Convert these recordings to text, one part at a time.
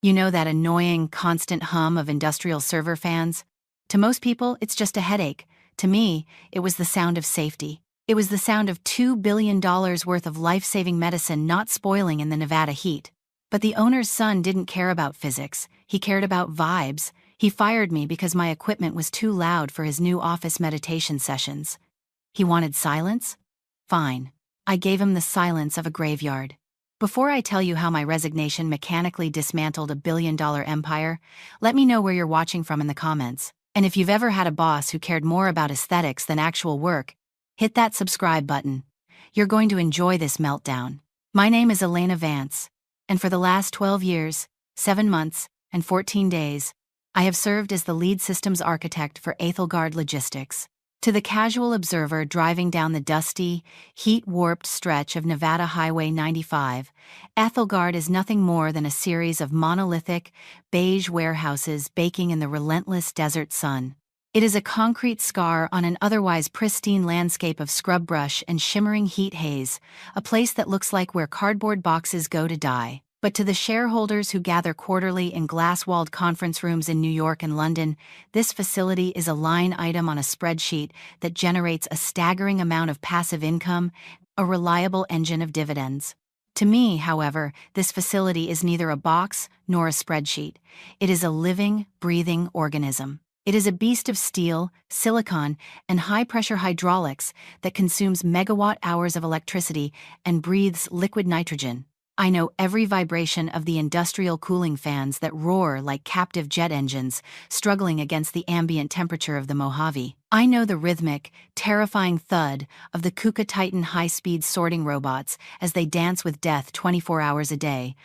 You know that annoying, constant hum of industrial server fans? To most people, it's just a headache. To me, it was the sound of safety. It was the sound of $2 billion worth of life-saving medicine not spoiling in the Nevada heat. But the owner's son didn't care about physics. He cared about vibes. He fired me because my equipment was too loud for his new office meditation sessions. He wanted silence? Fine. I gave him the silence of a graveyard. Before I tell you how my resignation mechanically dismantled a billion-dollar empire, let me know where you're watching from in the comments. And if you've ever had a boss who cared more about aesthetics than actual work, hit that subscribe button. You're going to enjoy this meltdown. My name is Elena Vance, and for the last 12 years, 7 months, and 14 days, I have served as the lead systems architect for Ethelgard Logistics. To the casual observer driving down the dusty, heat-warped stretch of Nevada Highway 95, Ethelgard is nothing more than a series of monolithic, beige warehouses baking in the relentless desert sun. It is a concrete scar on an otherwise pristine landscape of scrub brush and shimmering heat haze, a place that looks like where cardboard boxes go to die. But to the shareholders who gather quarterly in glass-walled conference rooms in New York and London, this facility is a line item on a spreadsheet that generates a staggering amount of passive income, a reliable engine of dividends. To me, however, this facility is neither a box nor a spreadsheet. It is a living, breathing organism. It is a beast of steel, silicon, and high-pressure hydraulics that consumes megawatt-hours of electricity and breathes liquid nitrogen. I know every vibration of the industrial cooling fans that roar like captive jet engines, struggling against the ambient temperature of the Mojave. I know the rhythmic, terrifying thud of the KUKA Titan high-speed sorting robots as they dance with death 24 hours a day,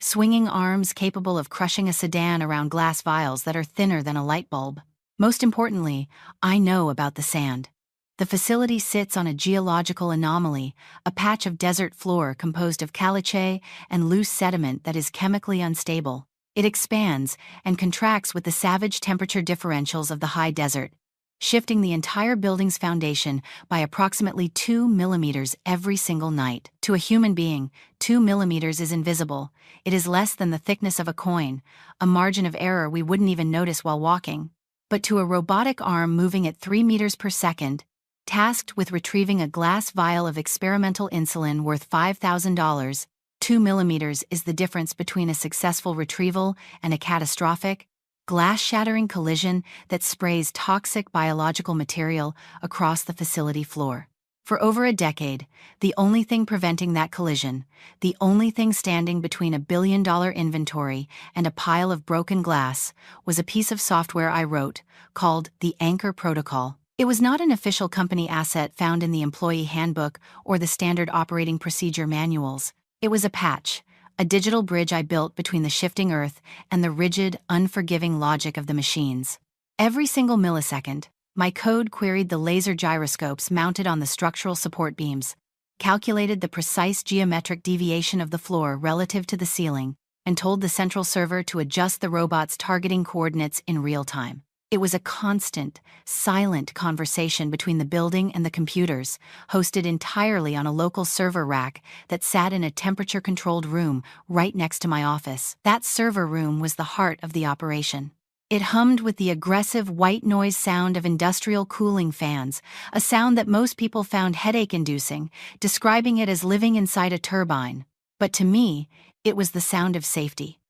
swinging arms capable of crushing a sedan around glass vials that are thinner than a light bulb. Most importantly, I know about the sand. The facility sits on a geological anomaly, a patch of desert floor composed of caliche and loose sediment that is chemically unstable. It expands and contracts with the savage temperature differentials of the high desert, shifting the entire building's foundation by approximately 2 millimeters every single night. To a human being, 2 millimeters is invisible. It is less than the thickness of a coin, a margin of error we wouldn't even notice while walking. But to a robotic arm moving at 3 meters per second, tasked with retrieving a glass vial of experimental insulin worth $5,000, 2 millimeters is the difference between a successful retrieval and a catastrophic, glass-shattering collision that sprays toxic biological material across the facility floor. For over a decade, the only thing preventing that collision, the only thing standing between $1 billion inventory and a pile of broken glass, was a piece of software I wrote, called the Anchor Protocol. It was not an official company asset found in the employee handbook or the standard operating procedure manuals. It was a patch, a digital bridge I built between the shifting earth and the rigid, unforgiving logic of the machines. Every single millisecond, my code queried the laser gyroscopes mounted on the structural support beams, calculated the precise geometric deviation of the floor relative to the ceiling, and told the central server to adjust the robot's targeting coordinates in real time. It was a constant, silent conversation between the building and the computers, hosted entirely on a local server rack that sat in a temperature-controlled room right next to my office. That server room was the heart of the operation. It hummed with the aggressive white noise sound of industrial cooling fans, a sound that most people found headache-inducing, describing it as living inside a turbine. But to me, it was the sound of safety.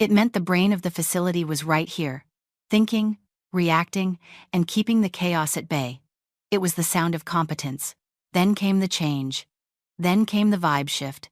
It meant the brain of the facility was right here, thinking, reacting, and keeping the chaos at bay. It was the sound of competence. Then came the change. Then came the vibe shift.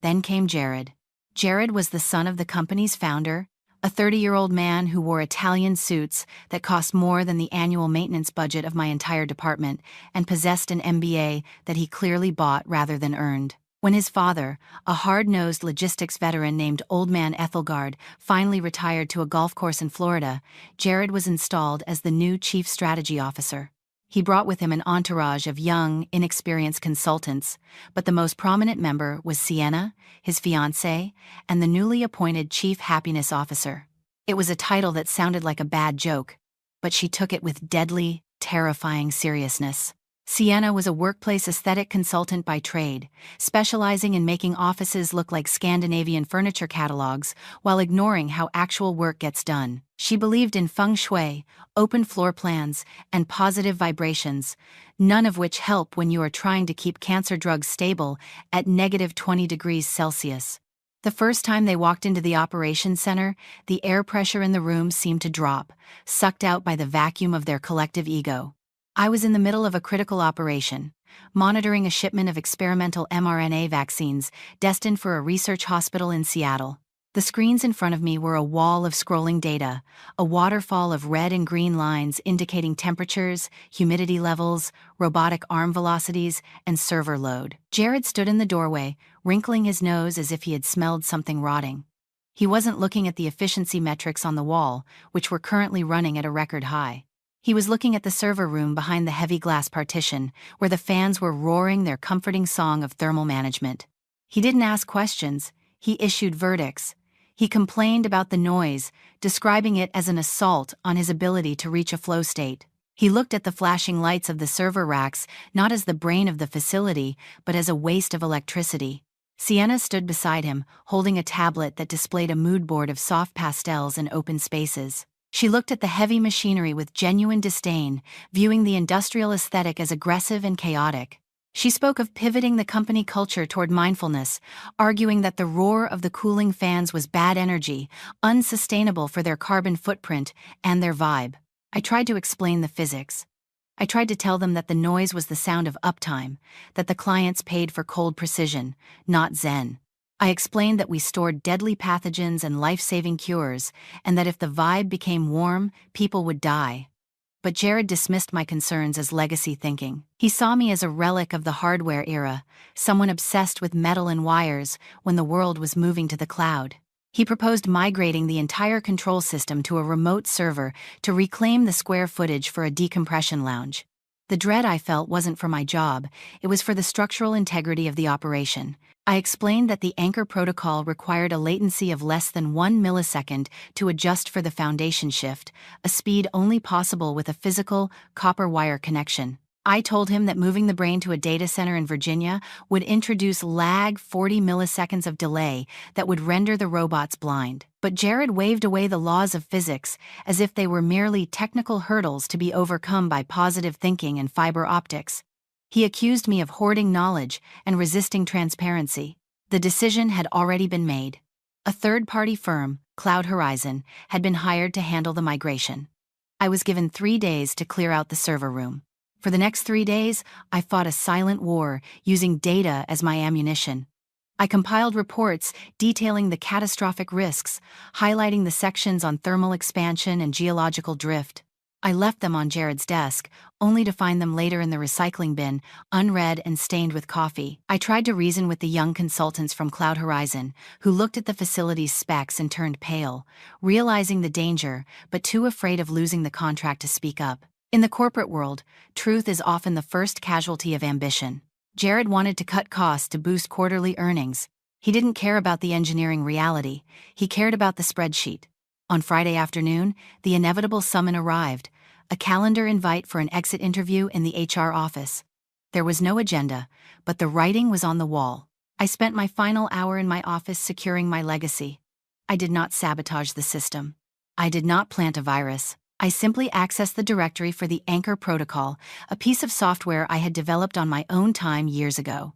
Then came Jared. Jared was the son of the company's founder, a 30-year-old man who wore Italian suits that cost more than the annual maintenance budget of my entire department and possessed an MBA that he clearly bought rather than earned. When his father, a hard-nosed logistics veteran named Old Man Ethelgard, finally retired to a golf course in Florida, Jared was installed as the new chief strategy officer. He brought with him an entourage of young, inexperienced consultants, but the most prominent member was Sienna, his fiancée, and the newly appointed chief happiness officer. It was a title that sounded like a bad joke, but she took it with deadly, terrifying seriousness. Sienna was a workplace aesthetic consultant by trade, specializing in making offices look like Scandinavian furniture catalogs while ignoring how actual work gets done. She believed in feng shui, open floor plans, and positive vibrations, none of which help when you are trying to keep cancer drugs stable at -20 degrees Celsius. The first time they walked into the operations center, the air pressure in the room seemed to drop, sucked out by the vacuum of their collective ego. I was in the middle of a critical operation, monitoring a shipment of experimental mRNA vaccines destined for a research hospital in Seattle. The screens in front of me were a wall of scrolling data, a waterfall of red and green lines indicating temperatures, humidity levels, robotic arm velocities, and server load. Jared stood in the doorway, wrinkling his nose as if he had smelled something rotting. He wasn't looking at the efficiency metrics on the wall, which were currently running at a record high. He was looking at the server room behind the heavy glass partition, where the fans were roaring their comforting song of thermal management. He didn't ask questions, he issued verdicts. He complained about the noise, describing it as an assault on his ability to reach a flow state. He looked at the flashing lights of the server racks not as the brain of the facility, but as a waste of electricity. Sienna stood beside him, holding a tablet that displayed a mood board of soft pastels and open spaces. She looked at the heavy machinery with genuine disdain, viewing the industrial aesthetic as aggressive and chaotic. She spoke of pivoting the company culture toward mindfulness, arguing that the roar of the cooling fans was bad energy, unsustainable for their carbon footprint and their vibe. I tried to explain the physics. I tried to tell them that the noise was the sound of uptime, that the clients paid for cold precision, not zen. I explained that we stored deadly pathogens and life-saving cures, and that if the vibe became warm, people would die. But Jared dismissed my concerns as legacy thinking. He saw me as a relic of the hardware era, someone obsessed with metal and wires when the world was moving to the cloud. He proposed migrating the entire control system to a remote server to reclaim the square footage for a decompression lounge. The dread I felt wasn't for my job, it was for the structural integrity of the operation. I explained that the anchor protocol required a latency of less than 1 millisecond to adjust for the foundation shift, a speed only possible with a physical, copper wire connection. I told him that moving the brain to a data center in Virginia would introduce lag 40 milliseconds of delay that would render the robots blind. But Jared waved away the laws of physics as if they were merely technical hurdles to be overcome by positive thinking and fiber optics. He accused me of hoarding knowledge and resisting transparency. The decision had already been made. A third-party firm, Cloud Horizon, had been hired to handle the migration. I was given 3 days to clear out the server room. For the next 3 days, I fought a silent war, using data as my ammunition. I compiled reports detailing the catastrophic risks, highlighting the sections on thermal expansion and geological drift. I left them on Jared's desk, only to find them later in the recycling bin, unread and stained with coffee. I tried to reason with the young consultants from Cloud Horizon, who looked at the facility's specs and turned pale, realizing the danger, but too afraid of losing the contract to speak up. In the corporate world, truth is often the first casualty of ambition. Jared wanted to cut costs to boost quarterly earnings. He didn't care about the engineering reality, he cared about the spreadsheet. On Friday afternoon, the inevitable summon arrived, a calendar invite for an exit interview in the HR office. There was no agenda, but the writing was on the wall. I spent my final hour in my office securing my legacy. I did not sabotage the system. I did not plant a virus. I simply accessed the directory for the Anchor protocol, a piece of software I had developed on my own time years ago.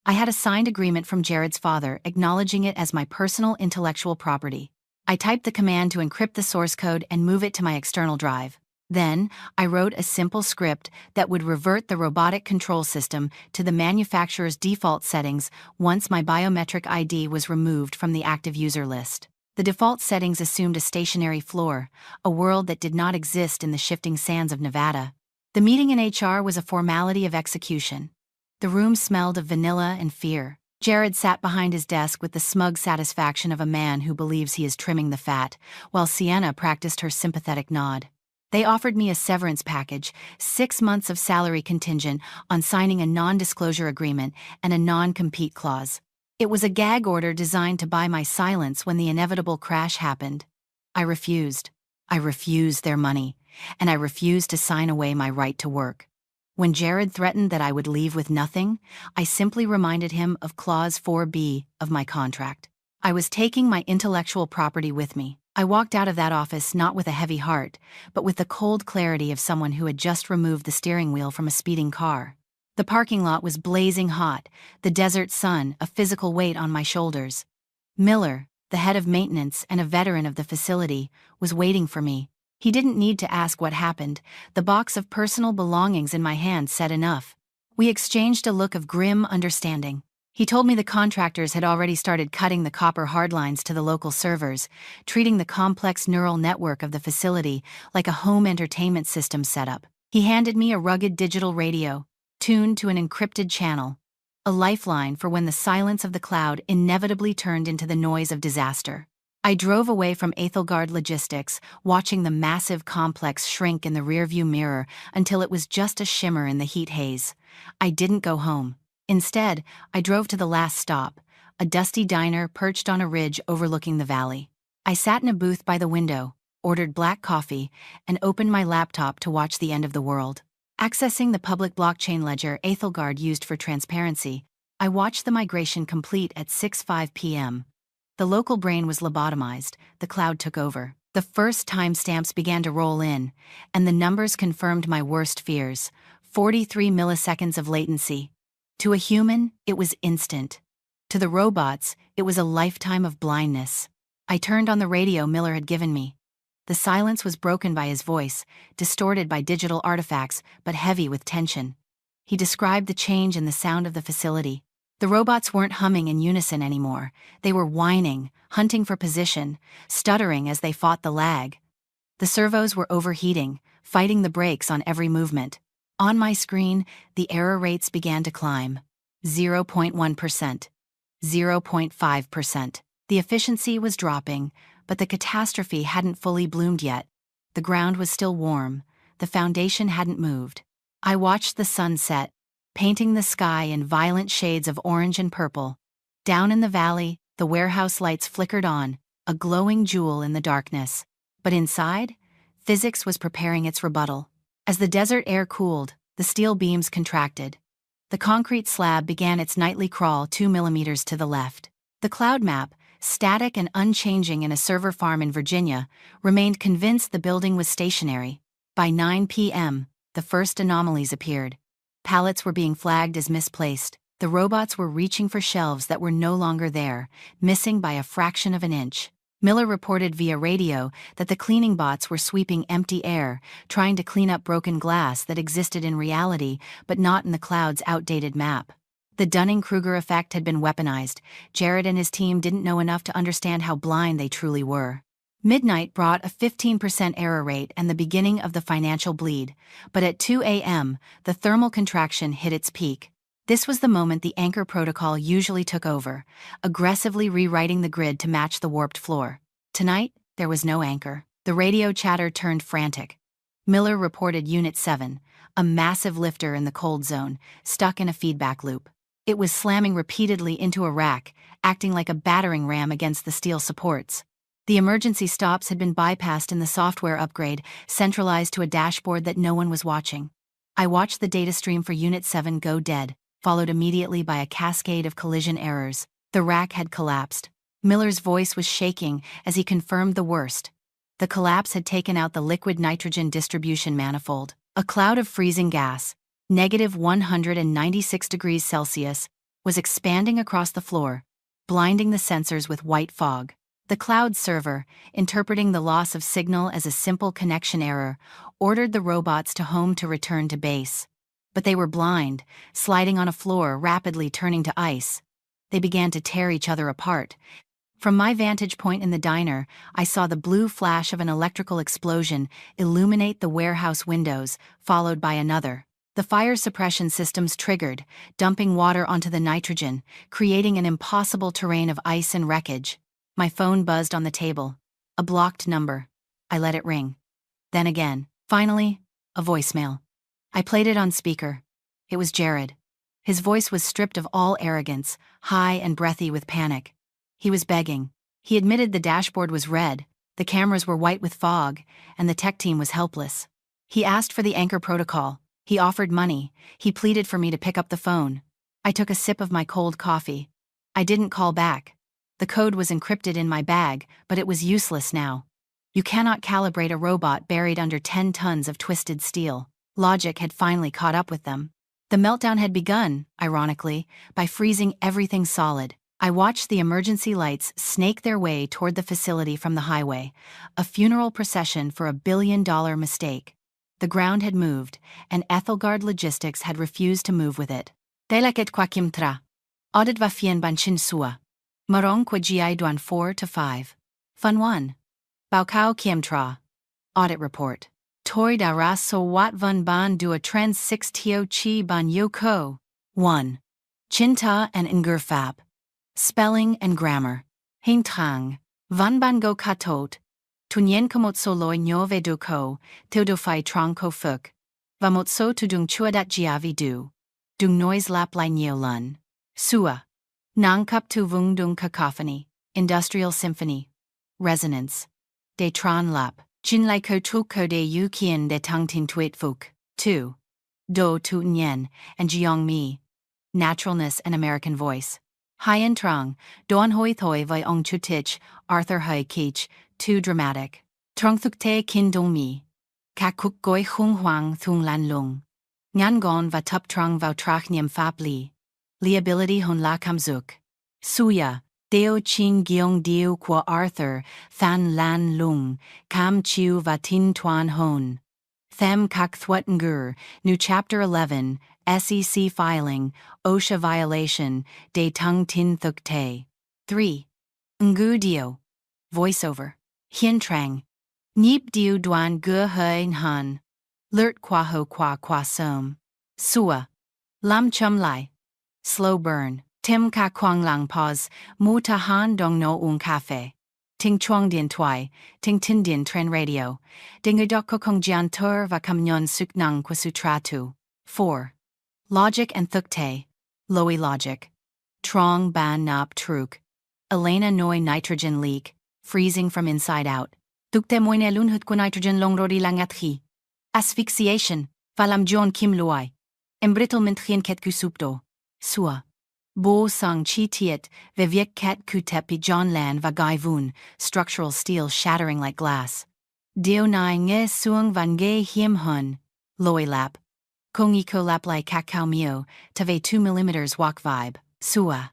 I had a signed agreement from Jared's father acknowledging it as my personal intellectual property. I typed the command to encrypt the source code and move it to my external drive. Then, I wrote a simple script that would revert the robotic control system to the manufacturer's default settings once my biometric ID was removed from the active user list. The default settings assumed a stationary floor, a world that did not exist in the shifting sands of Nevada. The meeting in HR was a formality of execution. The room smelled of vanilla and fear. Jared sat behind his desk with the smug satisfaction of a man who believes he is trimming the fat, while Sienna practiced her sympathetic nod. They offered me a severance package, 6 months of salary contingent on signing a non-disclosure agreement and a non-compete clause. It was a gag order designed to buy my silence when the inevitable crash happened. I refused. I refused their money, and I refused to sign away my right to work. When Jared threatened that I would leave with nothing, I simply reminded him of Clause 4B of my contract. I was taking my intellectual property with me. I walked out of that office not with a heavy heart, but with the cold clarity of someone who had just removed the steering wheel from a speeding car. The parking lot was blazing hot, the desert sun a physical weight on my shoulders. Miller, the head of maintenance and a veteran of the facility, was waiting for me. He didn't need to ask what happened. The box of personal belongings in my hand said enough. We exchanged a look of grim understanding. He told me the contractors had already started cutting the copper hardlines to the local servers, treating the complex neural network of the facility like a home entertainment system setup. He handed me a rugged digital radio, tuned to an encrypted channel, a lifeline for when the silence of the cloud inevitably turned into the noise of disaster. I drove away from Ethelgard Logistics, watching the massive complex shrink in the rearview mirror until it was just a shimmer in the heat haze. I didn't go home. Instead, I drove to the last stop, a dusty diner perched on a ridge overlooking the valley. I sat in a booth by the window, ordered black coffee, and opened my laptop to watch the end of the world. Accessing the public blockchain ledger Ethelgard used for transparency, I watched the migration complete at 6:05 p.m. The local brain was lobotomized, the cloud took over. The first timestamps began to roll in, and the numbers confirmed my worst fears: 43 milliseconds of latency. To a human, it was instant. To the robots, it was a lifetime of blindness. I turned on the radio Miller had given me. The silence was broken by his voice, distorted by digital artifacts, but heavy with tension. He described the change in the sound of the facility. The robots weren't humming in unison anymore. They were whining, hunting for position, stuttering as they fought the lag. The servos were overheating, fighting the brakes on every movement. On my screen, the error rates began to climb. 0.1%, 0.5%. The efficiency was dropping, but the catastrophe hadn't fully bloomed yet. The ground was still warm. The foundation hadn't moved. I watched the sun set, painting the sky in violent shades of orange and purple. Down in the valley, the warehouse lights flickered on, a glowing jewel in the darkness. But inside, physics was preparing its rebuttal. As the desert air cooled, the steel beams contracted. The concrete slab began its nightly crawl 2 millimeters to the left. The cloud map, static and unchanging in a server farm in Virginia, remained convinced the building was stationary. By 9 p.m., the first anomalies appeared. Pallets were being flagged as misplaced. The robots were reaching for shelves that were no longer there, missing by a fraction of an inch. Miller reported via radio that the cleaning bots were sweeping empty air, trying to clean up broken glass that existed in reality but not in the cloud's outdated map. The Dunning-Kruger effect had been weaponized. Jared and his team didn't know enough to understand how blind they truly were. Midnight brought a 15% error rate and the beginning of the financial bleed, but at 2 a.m., the thermal contraction hit its peak. This was the moment the anchor protocol usually took over, aggressively rewriting the grid to match the warped floor. Tonight, there was no anchor. The radio chatter turned frantic. Miller reported Unit 7, a massive lifter in the cold zone, stuck in a feedback loop. It was slamming repeatedly into a rack, acting like a battering ram against the steel supports. The emergency stops had been bypassed in the software upgrade, centralized to a dashboard that no one was watching. I watched the data stream for Unit 7 go dead, followed immediately by a cascade of collision errors. The rack had collapsed. Miller's voice was shaking as he confirmed the worst. The collapse had taken out the liquid nitrogen distribution manifold. A cloud of freezing gas, -196 degrees Celsius, was expanding across the floor, blinding the sensors with white fog. The cloud server, interpreting the loss of signal as a simple connection error, ordered the robots to home to return to base. But they were blind, sliding on a floor rapidly turning to ice. They began to tear each other apart. From my vantage point in the diner, I saw the blue flash of an electrical explosion illuminate the warehouse windows, followed by another. The fire suppression systems triggered, dumping water onto the nitrogen, creating an impossible terrain of ice and wreckage. My phone buzzed on the table. A blocked number. I let it ring. Then again. Finally, a voicemail. I played it on speaker. It was Jared. His voice was stripped of all arrogance, high and breathy with panic. He was begging. He admitted the dashboard was red, the cameras were white with fog, and the tech team was helpless. He asked for the anchor protocol. He offered money. He pleaded for me to pick up the phone. I took a sip of my cold coffee. I didn't call back. The code was encrypted in my bag, but it was useless now. You cannot calibrate a robot buried under 10 tons of twisted steel. Logic had finally caught up with them. The meltdown had begun, ironically, by freezing everything solid. I watched the emergency lights snake their way toward the facility from the highway, a funeral procession for a billion-dollar mistake. The ground had moved, and Ethelgard Logistics had refused to move with it. Delaket kwa kimtra. Audit va fien ban chin sua. Marong kwa gi duan 4 to 5. Fun 1. Bao kao kiemtra. Audit report. Toi da ras so wat van ban du a trans 6 tio chi ban yoko. 1. Chinta and Ngur Fab. Spelling and grammar. Hein trang. Van ban go katot. Tunyen kamot so loi nyove do ko, do fai trong ko fuk. Vamot so tu dung chuadat giavi du. Dung noise lap lai nyo lun. Sua. Nang kap tu vung dung cacophony. Industrial symphony. Resonance. De tron lap. Jin lai ko tu ko de yu kien de tang tin tuit fuk. 2. Do tu nyen, and jiong mi. Naturalness and American voice. Hien trong, don hoi thoi vai ong chu tich, Arthur hai kich, too dramatic. Trong thuk te kin dong mi. Ka kuk goi hung huang thung lan lung. Ngan gon va tup trong vau trach niem fap li. Liability hon la kam zuk. Suya, deo ching giong diu qua Arthur, than lan lung, kam chiu va tin tuan hon. Them kak thwat ngur, new chapter 11, SEC filing, OSHA violation, de tung tin thuk te. 3. Ngu dio. Voiceover. Hien trang. Nip diu duan gu hein han. Lert qua ho qua som. Sua. Lam chum lai. Slow burn. Tim ka kwang lang pause, mu ta han dong no un cafe. Ting chuang din twai, ting tin din tren radio. Ding udok ko kong jian tur va kam nyon suk nang kwa sutratu. 4. Logic and thukte. Loi logic. Trong ban nap truk. Elena noi nitrogen leak, freezing from inside out. Thukte moine lunhut kwa nitrogen longrori langatri. Asphyxiation, valam jon kim luai. Embrittlement hien ket kusupdo. Sua. Bo sang chi tiet, veviek ket kutepi John Lan va gai vun, structural steel shattering like glass. Deo nai nge suang van ge hiem hun. Loi lap. Kong iko lap lai kakao mio, tave 2 mm wak vibe. Sua.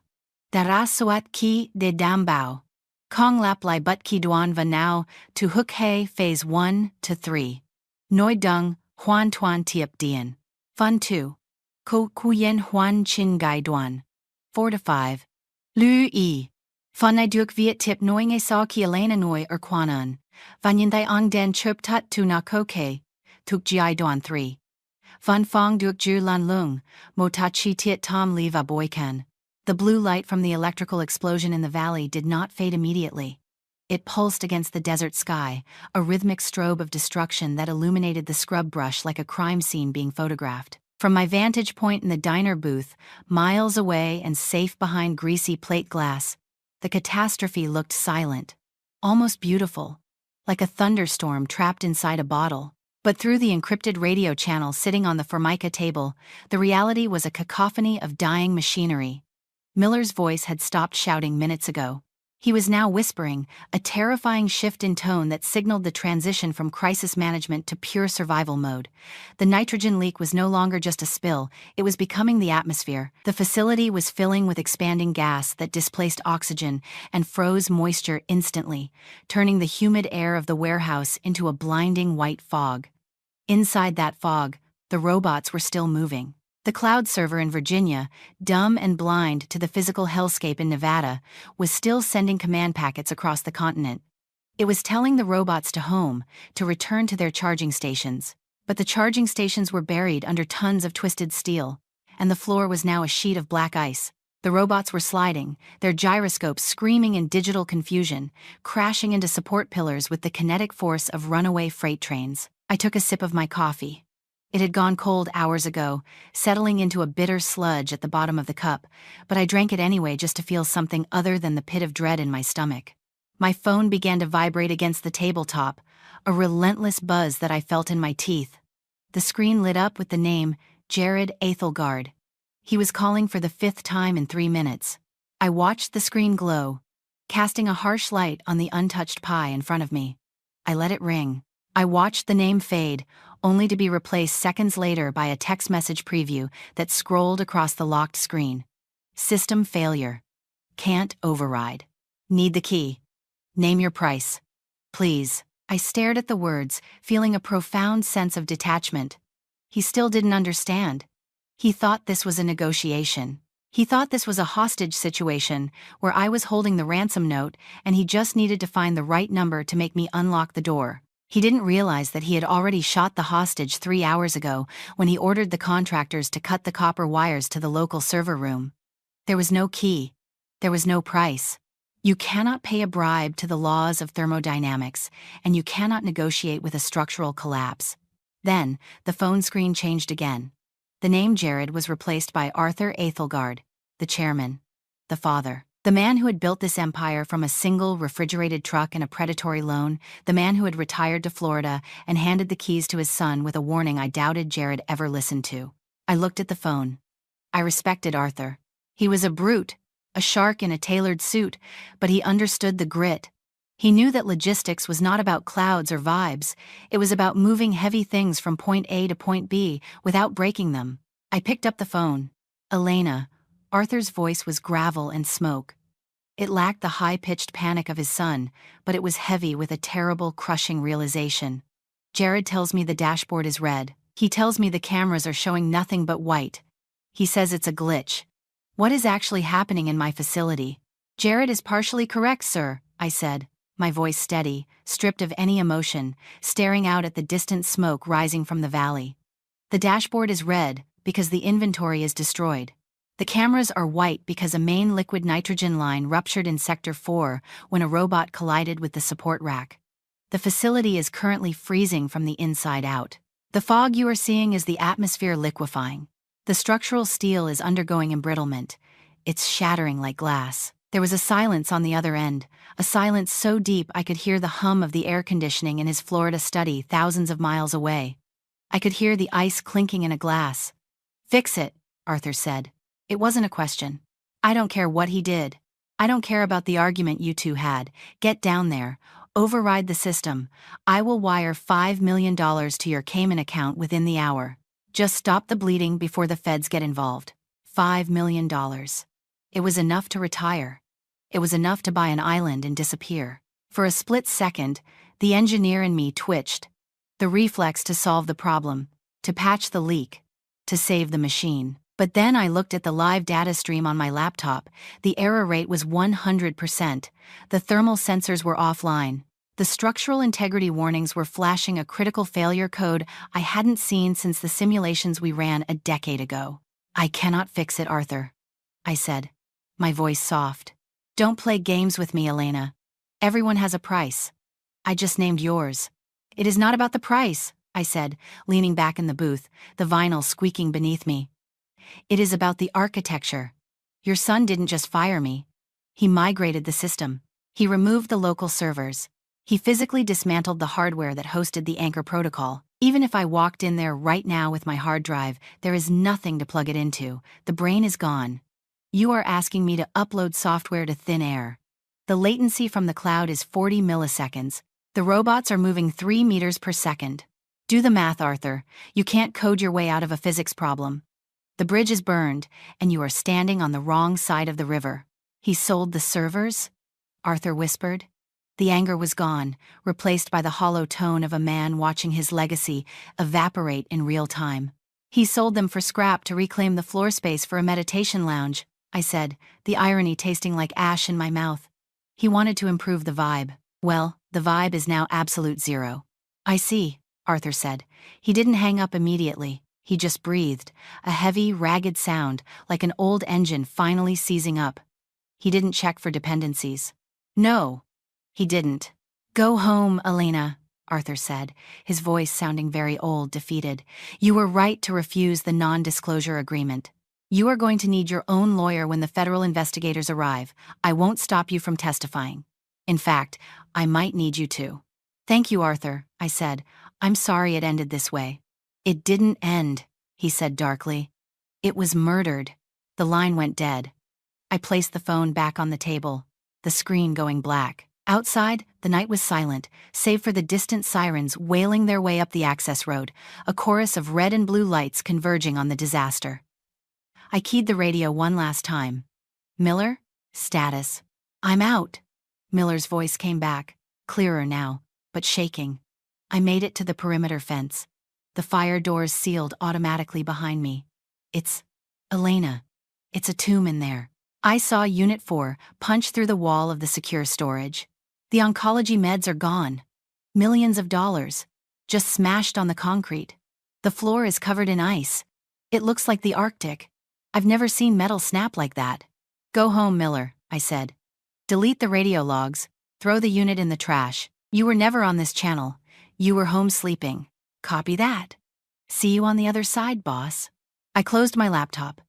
Dara soat ki de dambao. Kong lap lai but ki duan va now, to hook he phase 1 to 3. Noi dung, huan tuan tiep dien. Fun 2. Ko kuyen huan chin gai duan. 4 to 5. Lu e. Fun I duk viet tip noing e sa ki Elena noi or kwanan. Vanyin thai ong den chup tut tu na koke. Tuk gi duan 3. Fun fong duk ju lan lung, mo ta chi tiet tom li va boykan. The blue light from the electrical explosion in the valley did not fade immediately. It pulsed against the desert sky, a rhythmic strobe of destruction that illuminated the scrub brush like a crime scene being photographed. From my vantage point in the diner booth, miles away and safe behind greasy plate glass, the catastrophe looked silent, almost beautiful, like a thunderstorm trapped inside a bottle. But through the encrypted radio channel sitting on the Formica table, the reality was a cacophony of dying machinery. Miller's voice had stopped shouting minutes ago. He was now whispering, a terrifying shift in tone that signaled the transition from crisis management to pure survival mode. The nitrogen leak was no longer just a spill, it was becoming the atmosphere. The facility was filling with expanding gas that displaced oxygen and froze moisture instantly, turning the humid air of the warehouse into a blinding white fog. Inside that fog, the robots were still moving. The cloud server in Virginia, dumb and blind to the physical hellscape in Nevada, was still sending command packets across the continent. It was telling the robots to home, to return to their charging stations. But the charging stations were buried under tons of twisted steel, and the floor was now a sheet of black ice. The robots were sliding, their gyroscopes screaming in digital confusion, crashing into support pillars with the kinetic force of runaway freight trains. I took a sip of my coffee. It had gone cold hours ago, settling into a bitter sludge at the bottom of the cup, but I drank it anyway just to feel something other than the pit of dread in my stomach. My phone began to vibrate against the tabletop, a relentless buzz that I felt in my teeth. The screen lit up with the name Jared Aethelgard. He was calling for the 5th time in 3 minutes. I watched the screen glow, casting a harsh light on the untouched pie in front of me. I let it ring. I watched the name fade, only to be replaced seconds later by a text message preview that scrolled across the locked screen. System failure. Can't override. Need the key. Name your price. Please. I stared at the words, feeling a profound sense of detachment. He still didn't understand. He thought this was a negotiation. He thought this was a hostage situation, where I was holding the ransom note and he just needed to find the right number to make me unlock the door. He didn't realize that he had already shot the hostage 3 hours ago when he ordered the contractors to cut the copper wires to the local server room. There was no key. There was no price. You cannot pay a bribe to the laws of thermodynamics, and you cannot negotiate with a structural collapse. Then, the phone screen changed again. The name Jared was replaced by Arthur Aethelgard, the chairman, the father, the man who had built this empire from a single refrigerated truck and a predatory loan, the man who had retired to Florida and handed the keys to his son with a warning I doubted Jared ever listened to. I looked at the phone. I respected Arthur. He was a brute, a shark in a tailored suit, but he understood the grit. He knew that logistics was not about clouds or vibes. It was about moving heavy things from point A to point B without breaking them. I picked up the phone. Elena. Arthur's voice was gravel and smoke. It lacked the high-pitched panic of his son, but it was heavy with a terrible, crushing realization. Jared tells me the dashboard is red. He tells me the cameras are showing nothing but white. He says it's a glitch. What is actually happening in my facility? Jared is partially correct, sir, I said, my voice steady, stripped of any emotion, staring out at the distant smoke rising from the valley. The dashboard is red because the inventory is destroyed. The cameras are white because a main liquid nitrogen line ruptured in Sector 4 when a robot collided with the support rack. The facility is currently freezing from the inside out. The fog you are seeing is the atmosphere liquefying. The structural steel is undergoing embrittlement. It's shattering like glass. There was a silence on the other end, a silence so deep I could hear the hum of the air conditioning in his Florida study thousands of miles away. I could hear the ice clinking in a glass. Fix it, Arthur said. It wasn't a question. I don't care what he did. I don't care about the argument you two had. Get down there. Override the system. I will wire $5 million to your Cayman account within the hour. Just stop the bleeding before the feds get involved. $5 million. It was enough to retire. It was enough to buy an island and disappear. For a split second, the engineer in me twitched. The reflex to solve the problem, to patch the leak, to save the machine. But then I looked at the live data stream on my laptop. The error rate was 100%. The thermal sensors were offline. The structural integrity warnings were flashing a critical failure code I hadn't seen since the simulations we ran a decade ago. I cannot fix it, Arthur, I said, my voice soft. Don't play games with me, Elena. Everyone has a price. I just named yours. It is not about the price, I said, leaning back in the booth, the vinyl squeaking beneath me. It is about the architecture. Your son didn't just fire me. He migrated the system. He removed the local servers. He physically dismantled the hardware that hosted the Anchor protocol. Even if I walked in there right now with my hard drive, there is nothing to plug it into. The brain is gone. You are asking me to upload software to thin air. The latency from the cloud is 40 milliseconds. The robots are moving 3 meters per second. Do the math, Arthur. You can't code your way out of a physics problem. The bridge is burned, and you are standing on the wrong side of the river. He sold the servers? Arthur whispered. The anger was gone, replaced by the hollow tone of a man watching his legacy evaporate in real time. He sold them for scrap to reclaim the floor space for a meditation lounge, I said, the irony tasting like ash in my mouth. He wanted to improve the vibe. Well, the vibe is now absolute zero. I see, Arthur said. He didn't hang up immediately. He just breathed, a heavy, ragged sound, like an old engine finally seizing up. He didn't check for dependencies. No, he didn't. Go home, Elena, Arthur said, his voice sounding very old, defeated. You were right to refuse the non-disclosure agreement. You are going to need your own lawyer when the federal investigators arrive. I won't stop you from testifying. In fact, I might need you to. Thank you, Arthur, I said. I'm sorry it ended this way. "It didn't end," he said darkly. "It was murdered." The line went dead. I placed the phone back on the table, the screen going black. Outside, the night was silent, save for the distant sirens wailing their way up the access road, a chorus of red and blue lights converging on the disaster. I keyed the radio one last time. "Miller? Status." "I'm out." Miller's voice came back, clearer now, but shaking. I made it to the perimeter fence. The fire doors sealed automatically behind me. "It's Elena. It's a tomb in there." I saw Unit 4 punch through the wall of the secure storage. The oncology meds are gone. Millions of dollars, just smashed on the concrete. The floor is covered in ice. It looks like the Arctic. I've never seen metal snap like that. "Go home, Miller," I said. "Delete the radio logs, throw the unit in the trash. You were never on this channel. You were home sleeping. Copy that. See you on the other side, boss." I closed my laptop.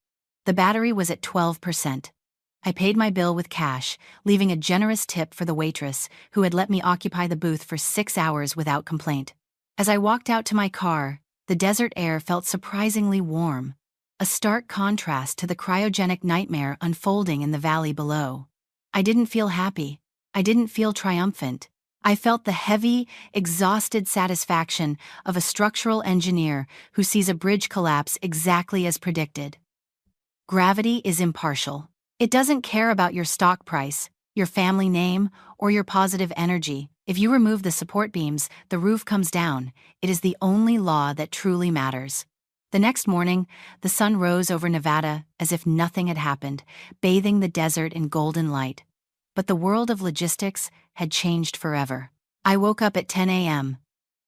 The battery was at 12%. I paid my bill with cash, leaving a generous tip for the waitress who had let me occupy the booth for 6 hours without complaint. As I walked out to my car, the desert air felt surprisingly warm, a stark contrast to the cryogenic nightmare unfolding in the valley below. I didn't feel happy. I didn't feel triumphant. I felt the heavy, exhausted satisfaction of a structural engineer who sees a bridge collapse exactly as predicted. Gravity is impartial. It doesn't care about your stock price, your family name, or your positive energy. If you remove the support beams, the roof comes down. It is the only law that truly matters. The next morning, the sun rose over Nevada as if nothing had happened, bathing the desert in golden light. But the world of logistics had changed forever. I woke up at 10 a.m.,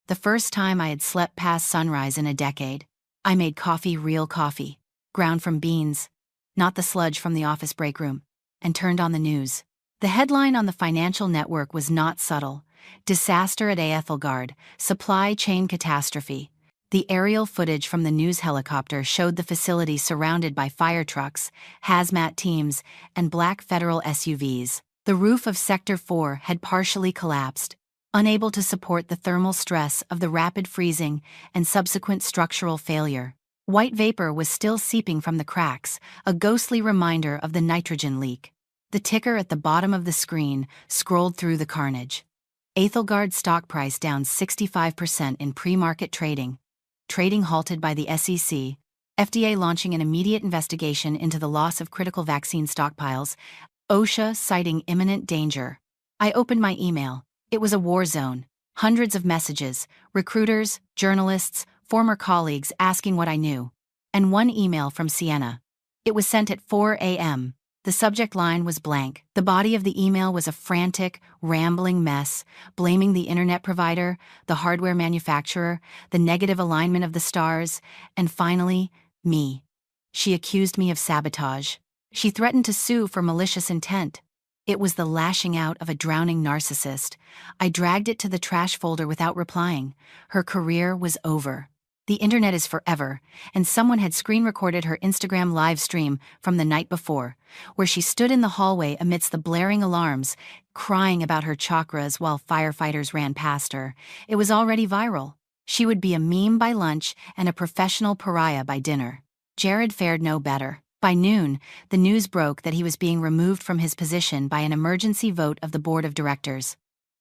the first time I had slept past sunrise in a decade. I made coffee, real coffee, ground from beans, not the sludge from the office break room, and turned on the news. The headline on the financial network was not subtle. "Disaster at Ethelgard, supply chain catastrophe." The aerial footage from the news helicopter showed the facility surrounded by fire trucks, hazmat teams, and black federal SUVs. The roof of Sector 4 had partially collapsed, unable to support the thermal stress of the rapid freezing and subsequent structural failure. White vapor was still seeping from the cracks, a ghostly reminder of the nitrogen leak. The ticker at the bottom of the screen scrolled through the carnage. Ethelgard stock price down 65% in pre-market trading. Trading halted by the SEC. FDA launching an immediate investigation into the loss of critical vaccine stockpiles. OSHA citing imminent danger. I opened my email. It was a war zone. Hundreds of messages, recruiters, journalists, former colleagues asking what I knew. And one email from Sienna. It was sent at 4 a.m. The subject line was blank. The body of the email was a frantic, rambling mess, blaming the internet provider, the hardware manufacturer, the negative alignment of the stars, and finally, me. She accused me of sabotage. She threatened to sue for malicious intent. It was the lashing out of a drowning narcissist. I dragged it to the trash folder without replying. Her career was over. The internet is forever, and someone had screen recorded her Instagram live stream from the night before, where she stood in the hallway amidst the blaring alarms, crying about her chakras while firefighters ran past her. It was already viral. She would be a meme by lunch and a professional pariah by dinner. Jared fared no better. By noon, the news broke that he was being removed from his position by an emergency vote of the board of directors.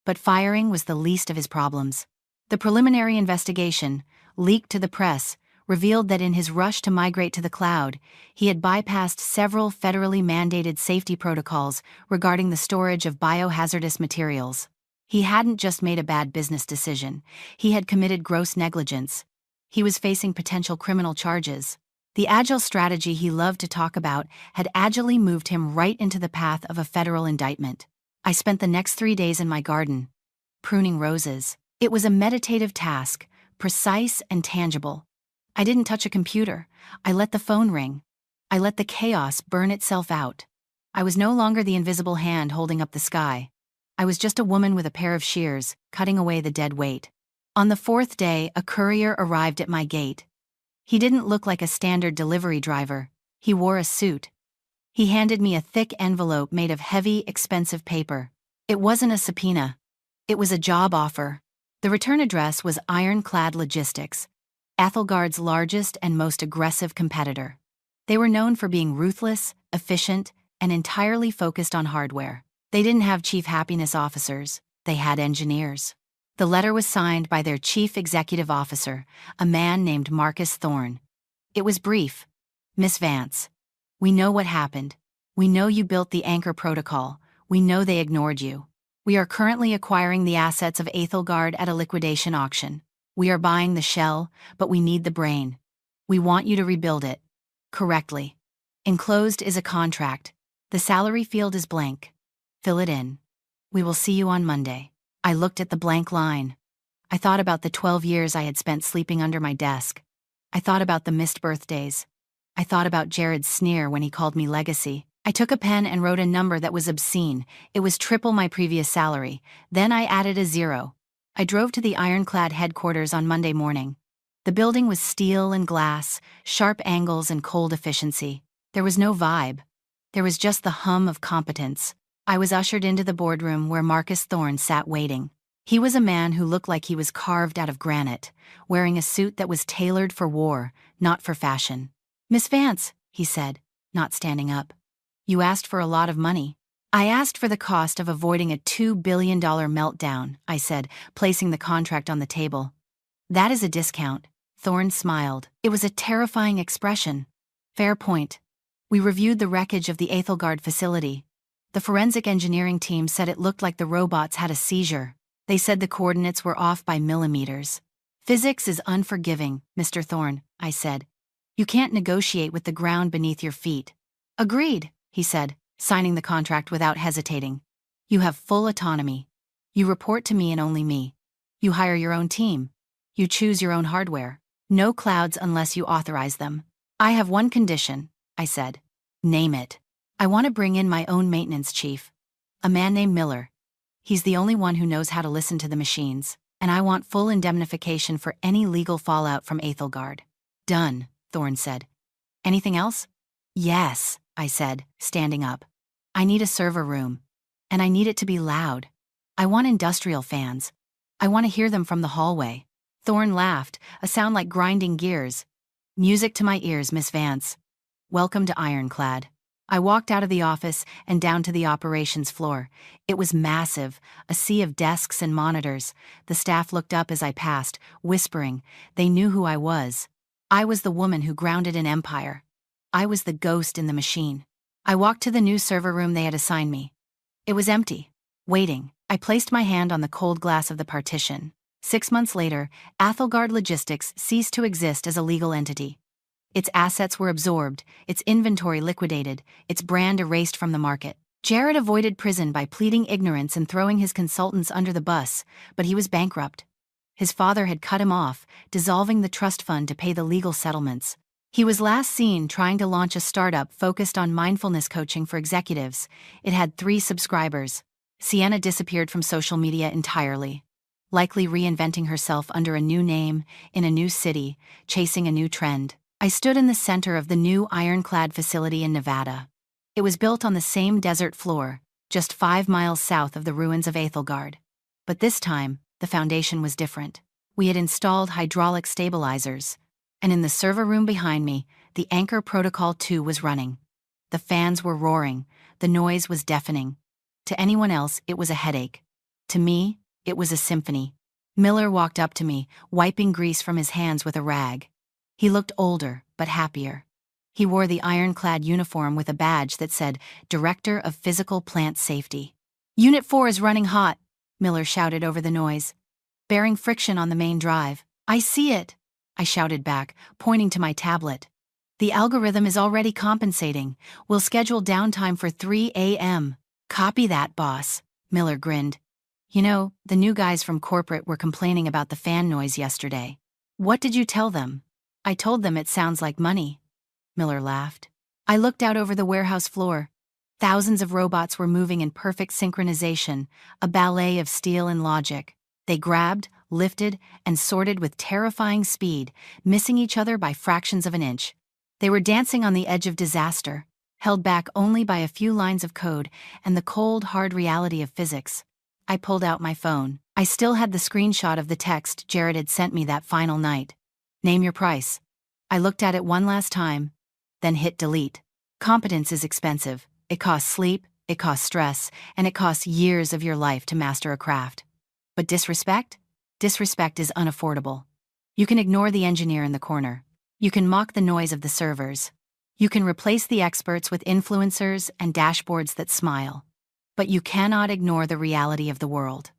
But firing was the least of his problems. The preliminary investigation, leaked to the press, revealed that in his rush to migrate to the cloud, he had bypassed several federally mandated safety protocols regarding the storage of biohazardous materials. He hadn't just made a bad business decision, he had committed gross negligence. He was facing potential criminal charges. The agile strategy he loved to talk about had agilely moved him right into the path of a federal indictment. I spent the next 3 days in my garden, pruning roses. It was a meditative task, precise and tangible. I didn't touch a computer. I let the phone ring. I let the chaos burn itself out. I was no longer the invisible hand holding up the sky. I was just a woman with a pair of shears, cutting away the dead weight. On the 4th day, a courier arrived at my gate. He didn't look like a standard delivery driver. He wore a suit. He handed me a thick envelope made of heavy, expensive paper. It wasn't a subpoena. It was a job offer. The return address was Ironclad Logistics. Ethelgard's largest and most aggressive competitor. They were known for being ruthless, efficient, and entirely focused on hardware. They didn't have chief happiness officers, they had engineers. The letter was signed by their chief executive officer, a man named Marcus Thorne. It was brief. Miss Vance, we know what happened. We know you built the Anchor Protocol. We know they ignored you. We are currently acquiring the assets of Ethelgard at a liquidation auction. We are buying the shell, but we need the brain. We want you to rebuild it. Correctly. Enclosed is a contract. The salary field is blank. Fill it in. We will see you on Monday. I looked at the blank line. I thought about the 12 years I had spent sleeping under my desk. I thought about the missed birthdays. I thought about Jared's sneer when he called me legacy. I took a pen and wrote a number that was obscene. It was triple my previous salary. Then I added a 0. I drove to the Ironclad headquarters on Monday morning. The building was steel and glass, sharp angles and cold efficiency. There was no vibe. There was just the hum of competence. I was ushered into the boardroom where Marcus Thorne sat waiting. He was a man who looked like he was carved out of granite, wearing a suit that was tailored for war, not for fashion. "Miss Vance," he said, not standing up. "You asked for a lot of money." "I asked for the cost of avoiding a $2 billion meltdown," I said, placing the contract on the table. "That is a discount." Thorne smiled. It was a terrifying expression. "Fair point." We reviewed the wreckage of the Ethelgard facility. The forensic engineering team said it looked like the robots had a seizure. They said the coordinates were off by millimeters. "Physics is unforgiving, Mr. Thorne," I said. "You can't negotiate with the ground beneath your feet." "Agreed," he said, signing the contract without hesitating. "You have full autonomy. You report to me and only me. You hire your own team. You choose your own hardware. No clouds unless you authorize them." "I have one condition," I said. "Name it." "I want to bring in my own maintenance chief. A man named Miller. He's the only one who knows how to listen to the machines, and I want full indemnification for any legal fallout from Ethelgard." "Done," Thorne said. "Anything else?" "Yes," I said, standing up. "I need a server room. And I need it to be loud. I want industrial fans. I want to hear them from the hallway." Thorne laughed, a sound like grinding gears. "Music to my ears, Miss Vance. Welcome to Ironclad." I walked out of the office and down to the operations floor. It was massive, a sea of desks and monitors. The staff looked up as I passed, whispering. They knew who I was. I was the woman who grounded an empire. I was the ghost in the machine. I walked to the new server room they had assigned me. It was empty. Waiting. I placed my hand on the cold glass of the partition. 6 months later, Ethelgard Logistics ceased to exist as a legal entity. Its assets were absorbed, its inventory liquidated, its brand erased from the market. Jared avoided prison by pleading ignorance and throwing his consultants under the bus, but he was bankrupt. His father had cut him off, dissolving the trust fund to pay the legal settlements. He was last seen trying to launch a startup focused on mindfulness coaching for executives. It had 3 subscribers. Sienna disappeared from social media entirely, likely reinventing herself under a new name, in a new city, chasing a new trend. I stood in the center of the new Ironclad facility in Nevada. It was built on the same desert floor, just 5 miles south of the ruins of Ethelgard. But this time, the foundation was different. We had installed hydraulic stabilizers, and in the server room behind me, the Anchor Protocol 2 was running. The fans were roaring, the noise was deafening. To anyone else, it was a headache. To me, it was a symphony. Miller walked up to me, wiping grease from his hands with a rag. He looked older, but happier. He wore the ironclad uniform with a badge that said, Director of Physical Plant Safety. "Unit 4 is running hot," Miller shouted over the noise. "Bearing friction on the main drive." "I see it," I shouted back, pointing to my tablet. "The algorithm is already compensating. We'll schedule downtime for 3 a.m. "Copy that, boss," Miller grinned. "You know, the new guys from corporate were complaining about the fan noise yesterday." "What did you tell them?" "I told them it sounds like money." Miller laughed. I looked out over the warehouse floor. Thousands of robots were moving in perfect synchronization, a ballet of steel and logic. They grabbed, lifted, and sorted with terrifying speed, missing each other by fractions of an inch. They were dancing on the edge of disaster, held back only by a few lines of code and the cold, hard reality of physics. I pulled out my phone. I still had the screenshot of the text Jared had sent me that final night. Name your price. I looked at it one last time, then hit delete. Competence is expensive. It costs sleep, it costs stress, and it costs years of your life to master a craft. But disrespect? Disrespect is unaffordable. You can ignore the engineer in the corner. You can mock the noise of the servers. You can replace the experts with influencers and dashboards that smile. But you cannot ignore the reality of the world.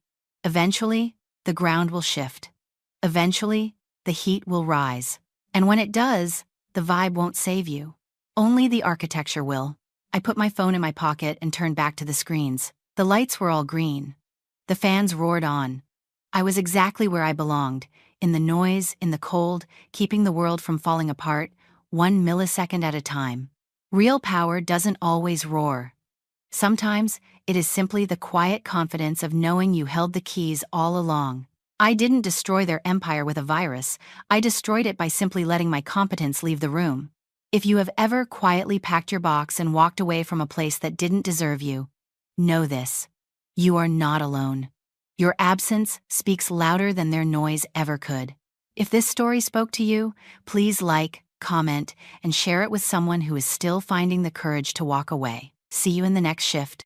Eventually, the ground will shift. Eventually, the heat will rise. And when it does, the vibe won't save you. Only the architecture will. I put my phone in my pocket and turned back to the screens. The lights were all green. The fans roared on. I was exactly where I belonged, in the noise, in the cold, keeping the world from falling apart, 1 millisecond at a time. Real power doesn't always roar. Sometimes, it is simply the quiet confidence of knowing you held the keys all along. I didn't destroy their empire with a virus. I destroyed it by simply letting my competence leave the room. If you have ever quietly packed your box and walked away from a place that didn't deserve you, know this: you are not alone. Your absence speaks louder than their noise ever could. If this story spoke to you, please like, comment, and share it with someone who is still finding the courage to walk away. See you in the next shift.